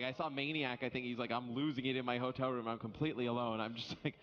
Like, I saw Maniac, I think he's like, I'm losing it in my hotel room. I'm completely alone. I'm just like,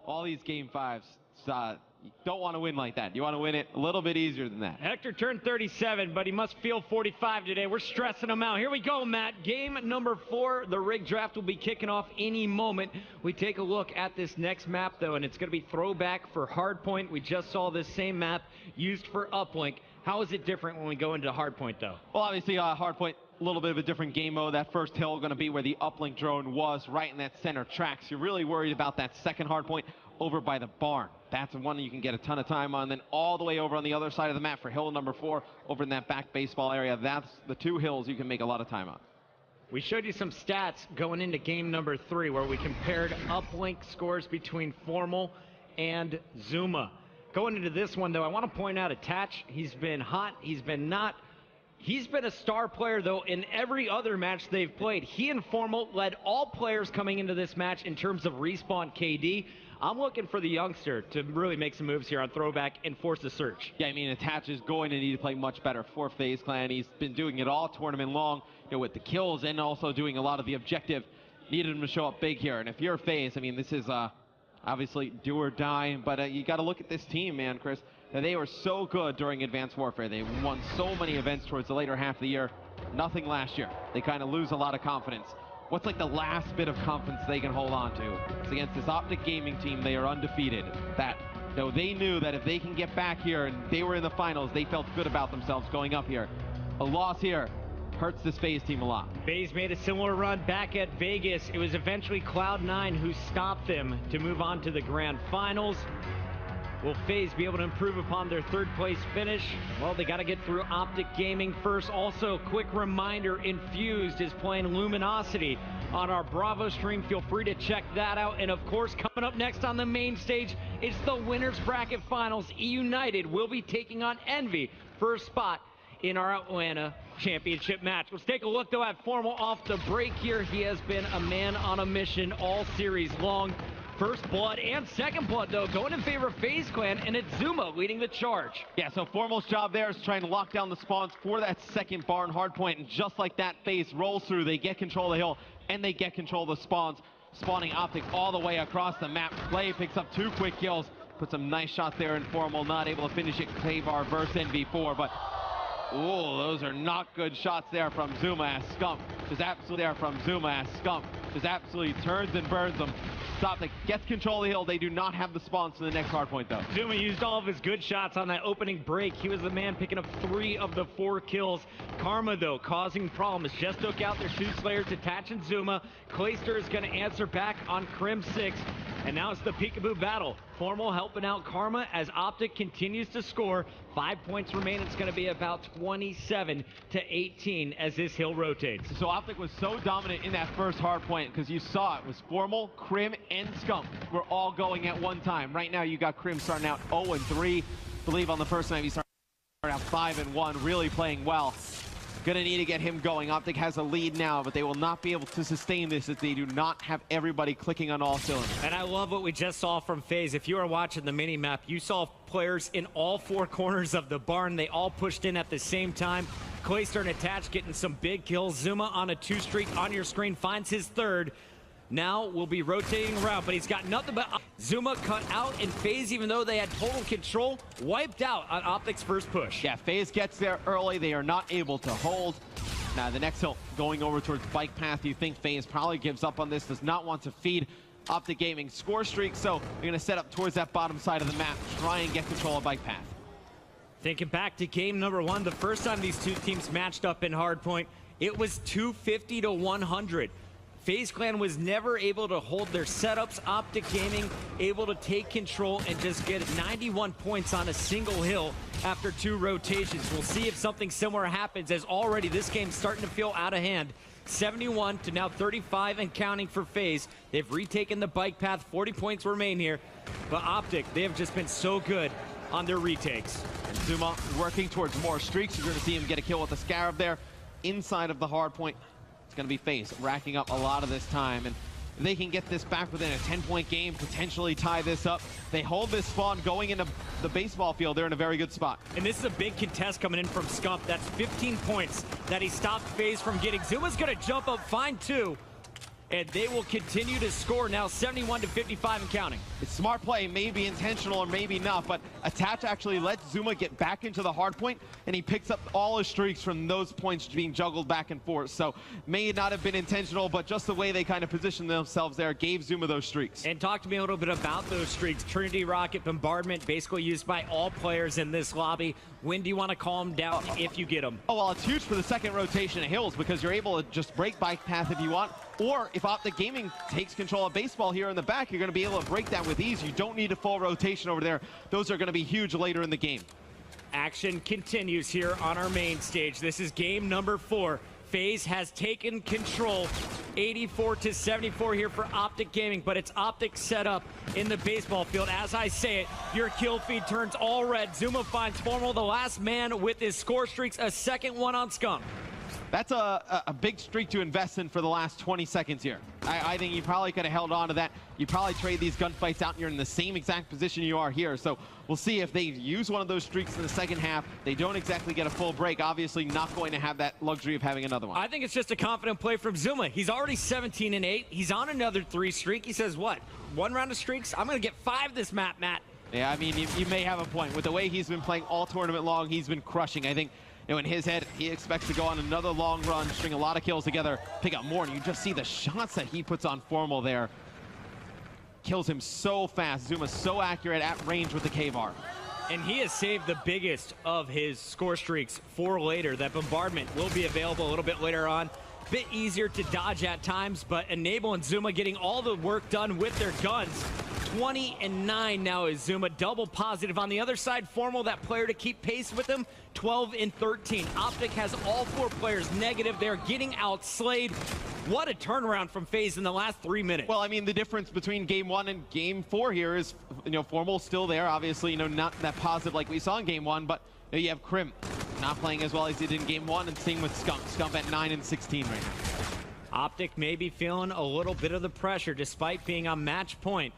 all these game fives, you don't want to win like that. You want to win it a little bit easier than that. Hector turned 37, but he must feel 45 today. We're stressing him out. Here we go, Matt. Game number 4. The rig draft will be kicking off any moment. We take a look at this next map, though, and it's going to be throwback for Hardpoint. We just saw this same map used for Uplink. How is it different when we go into Hardpoint, though? Well, obviously, Hardpoint, a little bit of a different game mode. That first hill going to be where the uplink drone was, right in that center track. So you're really worried about that second Hardpoint over by the barn. That's one you can get a ton of time on. Then all the way over on the other side of the map for hill number 4, over in that back baseball area. That's the 2 hills you can make a lot of time on. We showed you some stats going into game number 3 where we compared uplink scores between Formal and Zuma. Going into this one, though, I want to point out Attach. He's been hot. He's been not. He's been a star player, though, in every other match they've played. He and Formal led all players coming into this match in terms of respawn KD. I'm looking for the youngster to really make some moves here on throwback and force the search. Yeah, I mean, Attach is going to need to play much better for FaZe Clan. He's been doing it all tournament long, with the kills and also doing a lot of the objective. Needed him to show up big here. And if you're FaZe, I mean, this is obviously do or die, but you got to look at this team, man, Chris. They were so good during Advanced Warfare. They won so many events towards the later half of the year. Nothing last year. They kind of lose a lot of confidence. What's like the last bit of confidence they can hold on to? It's against this OpTic gaming team. They are undefeated. They knew that if they can get back here and they were in the finals, they felt good about themselves going up here. A loss here hurts this FaZe team a lot. FaZe made a similar run back at Vegas. It was eventually Cloud9 who stopped them to move on to the grand finals. Will FaZe be able to improve upon their 3rd place finish? Well, they got to get through OpTic Gaming first. Also, quick reminder, Infused is playing Luminosity on our Bravo stream. Feel free to check that out. And of course, coming up next on the main stage, it's the winners bracket finals. E-United will be taking on Envy for a spot in our Atlanta championship match. Let's take a look, though, at Formal off the break here. He has been a man on a mission all series long. First blood and second blood, though, going in favor of FaZe Clan, and it's Zuma leading the charge. Yeah, so Formal's job there is trying to lock down the spawns for that second barn Hardpoint, and just like that, FaZe rolls through. They get control of the hill, and they get control of the spawns, spawning OpTic all the way across the map. Clay picks up 2 quick kills, put some nice shots there in Formal, not able to finish it. Clavar versus NV4, but ooh, those are not good shots there from Zuma as Scump. Just absolutely there from Zuma as Scump. Just absolutely turns and burns them. OpTic gets control of the hill. They do not have the spawns to the next Hardpoint, though. Zuma used all of his good shots on that opening break. He was the man picking up 3 of the 4 kills. Karma, though, causing problems. Just took out their 2 Slayers, Attach and Zuma. Clayster is going to answer back on Crim 6. And now it's the peekaboo battle. Formal helping out Karma as OpTic continues to score. 5 points remain. It's going to be about 27 to 18 as this hill rotates. So OpTic was so dominant in that first Hardpoint because you saw it was Formal, Crim, and Scump were all going at one time. Right now you got Crim starting out 0-3. I believe on the first night he started out 5-1, really playing well. Gonna need to get him going. OpTic has a lead now, but they will not be able to sustain this if they do not have everybody clicking on all cylinders. And I love what we just saw from FaZe. If you are watching the mini-map, you saw players in all 4 corners of the barn. They all pushed in at the same time. Clayster and Attach getting some big kills. Zuma on a 2 streak on your screen finds his 3rd. Now we'll be rotating around, but he's got nothing but Zuma cut out, and FaZe, even though they had total control, wiped out on OpTic's first push. Yeah, FaZe gets there early. They are not able to hold. Now the next hill going over towards bike path. You think FaZe probably gives up on this, does not want to feed OpTic Gaming score streak, so they're going to set up towards that bottom side of the map, try and get control of bike path. Thinking back to game number 1, the first time these 2 teams matched up in Hardpoint, it was 250 to 100. FaZe Clan was never able to hold their setups. OpTic Gaming able to take control and just get 91 points on a single hill after 2 rotations. We'll see if something similar happens, as already this game's starting to feel out of hand. 71 to now 35 and counting for FaZe. They've retaken the bike path. 40 points remain here. But OpTic, they have just been so good on their retakes. And Zuma working towards more streaks. You're going to see him get a kill with the Scarab there inside of the Hardpoint. It's going to be FaZe racking up a lot of this time, and they can get this back within a 10-point game, potentially tie this up. They hold this spawn going into the baseball field. They're in a very good spot. And this is a big contest coming in from Scump. That's 15 points that he stopped FaZe from getting. Zuma's going to jump up, find 2. And they will continue to score now, 71-55 and counting. It's smart play, maybe intentional or maybe not, but Attach actually lets Zuma get back into the hard point, and he picks up all his streaks from those points being juggled back and forth. So may not have been intentional, but just the way they kind of positioned themselves there gave Zuma those streaks. And talk to me a little bit about those streaks. Trinity Rocket Bombardment, basically used by all players in this lobby. When do you want to calm them down if you get them? Oh, well, it's huge for the second rotation of Hills because you're able to just break bike path if you want, or if OpTic Gaming takes control of baseball here in the back, you're going to be able to break that with ease. You don't need a full rotation over there. Those are going to be huge later in the game. Action continues here on our main stage. This is game number 4. FaZe has taken control, 84-74 here for OpTic Gaming, but it's OpTic set up in the baseball field. As I say it, your kill feed turns all red. Zuma finds Formal, the last man with his score streaks, a second one on Skunk. That's a big streak to invest in for the last 20 seconds here. I think you probably could have held on to that. You probably trade these gunfights out and you're in the same exact position you are here. So we'll see if they use one of those streaks in the second half. They don't exactly get a full break. Obviously not going to have that luxury of having another one. I think it's just a confident play from Zuma. He's already 17-8. He's on another 3 streak. He says, what, 1 round of streaks? I'm going to get 5 this map, Matt. Yeah, I mean, you may have a point. With the way he's been playing all tournament long, he's been crushing. I think, you know, in his head, he expects to go on another long run, string a lot of kills together, pick up more, and you just see the shots that he puts on Formal there. Kills him so fast. Zuma's so accurate at range with the K-Bar. And he has saved the biggest of his score streaks for later. That bombardment will be available a little bit later on. Bit easier to dodge at times, but Enable and Zuma getting all the work done with their guns. 20-9 now is Zuma, double positive. On the other side, Formal, that player to keep pace with him, 12-13. OpTic has all 4 players negative. They're getting outslayed. What a turnaround from FaZe in the last 3 minutes. Well, I mean, the difference between game 1 and game 4 here is, you know, Formal's still there. Obviously, you know, not that positive like we saw in game 1, but you know, you have Crim not playing as well as he did in game 1, and same with Skunk. Skunk at 9-16 right now. OpTic may be feeling a little bit of the pressure despite being on match point.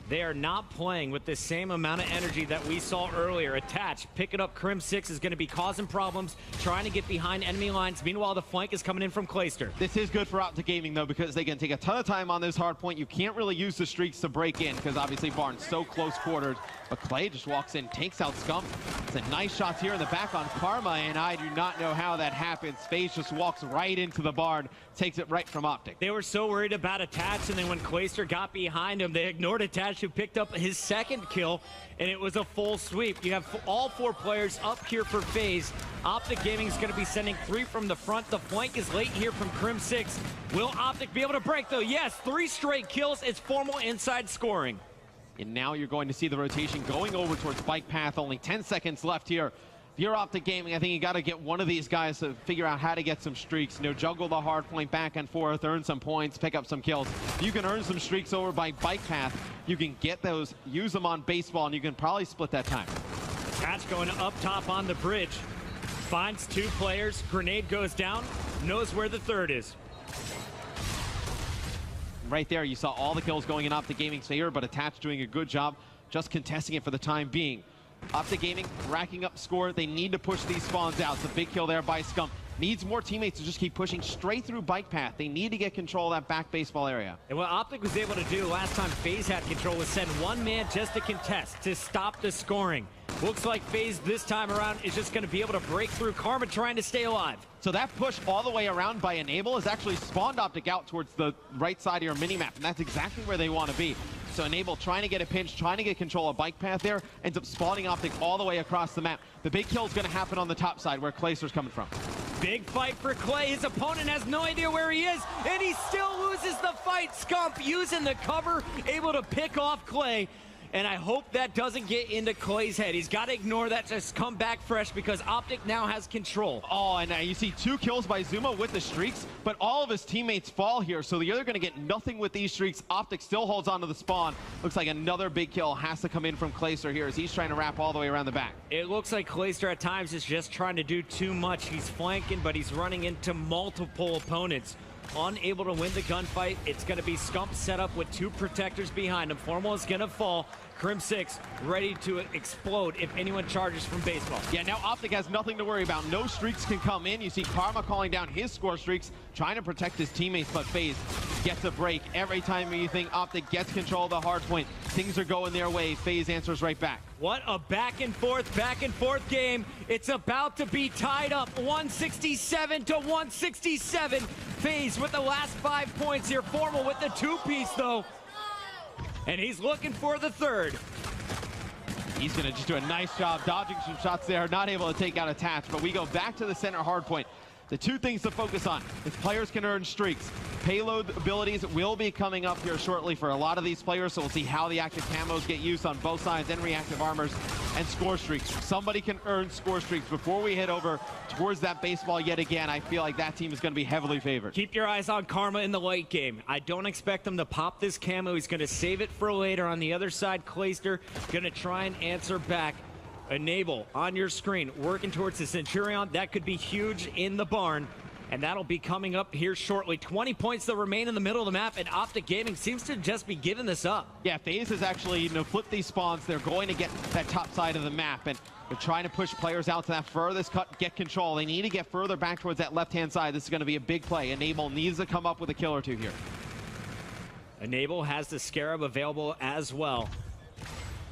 They are not playing with the same amount of energy that we saw earlier. Attach, picking up Crim 6 is going to be causing problems, trying to get behind enemy lines. Meanwhile, the flank is coming in from Clayster. This is good for OpTic Gaming, though, because they can take a ton of time on this hard point. You can't really use the streaks to break in, because obviously Barnes so close quarters. But Clay just walks in, takes out Scump. It's a nice shot here in the back on Karma, and I do not know how that happens. FaZe just walks right into the barn, takes it right from OpTic. They were so worried about Attach, and then when Clayster got behind him, they ignored Attach, who picked up his second kill, and it was a full sweep. You have all 4 players up here for FaZe. OpTic Gaming is going to be sending 3 from the front. The flank is late here from Crim 6. Will OpTic be able to break, though? Yes, 3 straight kills. It's Formal inside scoring. And now you're going to see the rotation going over towards bike path. Only 10 seconds left here. If you're OpTic Gaming, I think you got to get one of these guys to figure out how to get some streaks. You know, juggle the hard point back and forth, earn some points, pick up some kills. You can earn some streaks over by bike path. You can get those, use them on baseball, and you can probably split that time. Patch going up top on the bridge. Finds 2 players. Grenade goes down. Knows where the 3rd is. Right there, you saw all the kills going in OpTic Gaming's favor, but Attach doing a good job just contesting it for the time being. OpTic Gaming racking up score. They need to push these spawns out. It's a big kill there by Scump. Needs more teammates to just keep pushing straight through bike path. They need to get control of that back baseball area. And what OpTic was able to do last time FaZe had control was send 1 man just to contest, to stop the scoring. Looks like FaZe this time around is just going to be able to break through. Karma trying to stay alive. So that push all the way around by Enable has actually spawned OpTic out towards the right side of your minimap, and that's exactly where they want to be. So Enable trying to get a pinch, trying to get control of bike path there, ends up spawning OpTic all the way across the map. The big kill is going to happen on the top side where Clayster's coming from. Big fight for Clay. His opponent has no idea where he is, and he still loses the fight. Scump using the cover, able to pick off Clay. And I hope that doesn't get into Clay's head. He's got to ignore that, just come back fresh, because OpTic now has control. Oh, and you see 2 kills by Zuma with the streaks, but all of his teammates fall here, so they're going to get nothing with these streaks. OpTic still holds on to the spawn. Looks like another big kill has to come in from Clayster here as he's trying to wrap all the way around the back. It looks like Clayster at times is just trying to do too much. He's flanking, but he's running into multiple opponents. unable to win the gunfight. It's going to be Scump set up with 2 protectors behind him. Formal is going to fall. Crim6 ready to explode if anyone charges from baseball. Yeah, now OpTic has nothing to worry about. No streaks can come in. You see Karma calling down his score streaks, trying to protect his teammates, but FaZe gets a break. Every time you think OpTic gets control of the hard point, things are going their way. FaZe answers right back. What a back and forth game. It's about to be tied up 167 to 167. FaZe with the last 5 points here. Formal with the 2-piece though. And he's looking for the 3rd. He's going to just do a nice job dodging some shots there, not able to take out Attach, but we go back to the center hard point. The 2 things to focus on is players can earn streaks. Payload abilities will be coming up here shortly for a lot of these players, so we'll see how the active camos get used on both sides and reactive armors and score streaks. Somebody can earn score streaks before we head over towards that baseball yet again. I feel like that team is going to be heavily favored. Keep your eyes on Karma in the late game. I don't expect him to pop this camo. He's going to save it for later. On the other side, Clayster going to try and answer back. Enable on your screen, working towards the Centurion. That could be huge in the barn, and that'll be coming up here shortly. 20 points that remain in the middle of the map, and OpTic Gaming seems to just be giving this up. Yeah, FaZe is actually, flip these spawns. They're going to get that top side of the map, and they're trying to push players out to that furthest cut, get control. They need to get further back towards that left-hand side. This is going to be a big play. Enable needs to come up with a kill or 2 here. Enable has the Scarab available as well.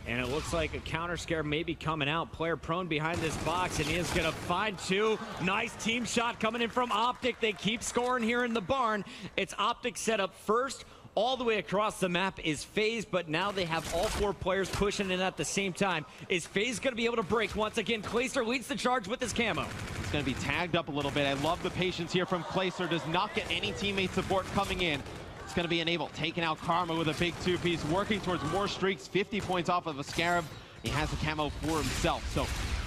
And it looks like a counter scare may be coming out. Player prone behind this box, and he is going to find 2. Nice team shot coming in from OpTic. They keep scoring here in the barn. It's OpTic set up first. All the way across the map is FaZe, but now they have all 4 players pushing in at the same time. Is FaZe going to be able to break once again? Clayster leads the charge with his camo. It's going to be tagged up a little bit. I love the patience here from Clayster. Does not get any teammate support coming in. It's going to be Enable taking out Karma with a big 2-piece, working towards more streaks, 50 points off of a Scarab. He has the camo for himself, so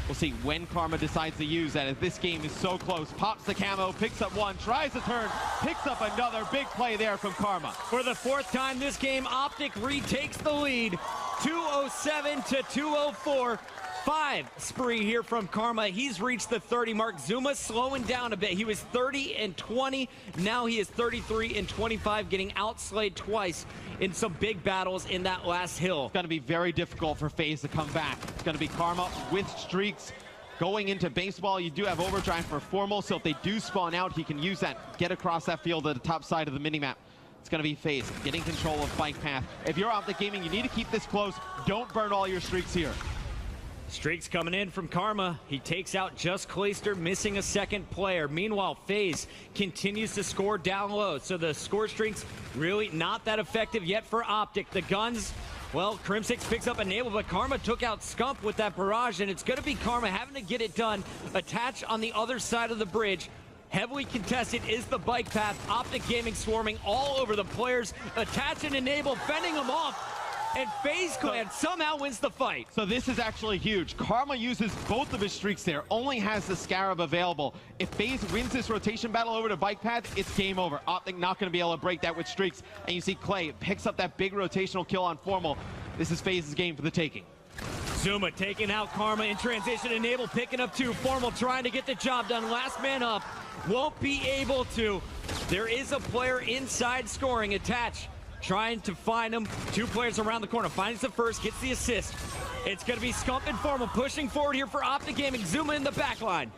we'll see when Karma decides to use that, as this game is so close. Pops the camo, picks up 1, tries to turn, picks up another. Big play there from Karma. For the 4th time this game, OpTic retakes the lead, 207 to 204. 5 spree here from Karma. He's reached the 30 mark. Zuma slowing down a bit. He was 30 and 20. Now he is 33 and 25, getting outslayed twice in some big battles in that last hill. It's going to be very difficult for FaZe to come back. It's going to be Karma with streaks. Going into baseball, you do have overdrive for Formal, so if they do spawn out, he can use that, get across that field to the top side of the minimap. It's going to be FaZe getting control of bike path. If you're OpTic Gaming, you need to keep this close. Don't burn all your streaks here. Streaks coming in from Karma. He takes out just Clayster, missing a 2nd player. Meanwhile, FaZe continues to score down low. So the score streaks really not that effective yet for OpTic. The guns, well, Crim6 picks up Enable, but Karma took out Scump with that barrage, and it's going to be Karma having to get it done. Attach on the other side of the bridge. Heavily contested is the bike path. OpTic Gaming swarming all over the players. Attach and Enable, fending them off. And FaZe Clan somehow wins the fight. So this is actually huge. Karma uses both of his streaks there, only has the Scarab available. If FaZe wins this rotation battle over to bike path, it's game over. OpTic not going to be able to break that with streaks. And you see Clay picks up that big rotational kill on Formal. This is FaZe's game for the taking. Zuma taking out Karma in transition. Enable picking up 2. Formal trying to get the job done. Last man up. Won't be able to. There is a player inside scoring. Attach. Trying to find him. 2 players around the corner. Finds the first, gets the assist. It's going to be Scump and Formal pushing forward here for OpTic Gaming. Zuma in the back line.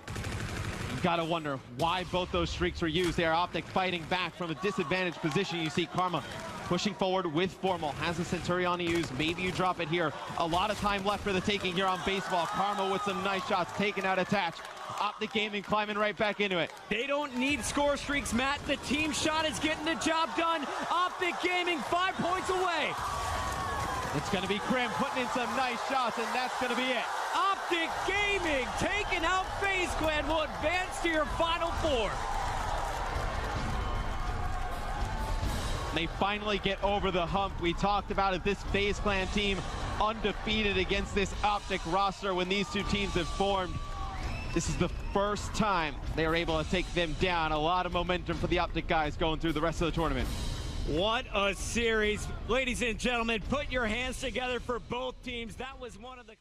You got to wonder why both those streaks were used there. OpTic fighting back from a disadvantaged position. You see Karma pushing forward with Formal. Has a Centurion to use. Maybe you drop it here. A lot of time left for the taking here on baseball. Karma with some nice shots, taking out Attach. OpTic Gaming climbing right back into it. They don't need score streaks, Matt. The team shot is getting the job done. OpTic Gaming 5 points away. It's going to be Crim putting in some nice shots, and that's going to be it. OpTic Gaming taking out FaZe Clan will advance to your Final 4. They finally get over the hump. We talked about it. This FaZe Clan team undefeated against this OpTic roster when these 2 teams have formed. This is the first time they are able to take them down. A lot of momentum for the OpTic guys going through the rest of the tournament. What a series. Ladies and gentlemen, put your hands together for both teams. That was one of the...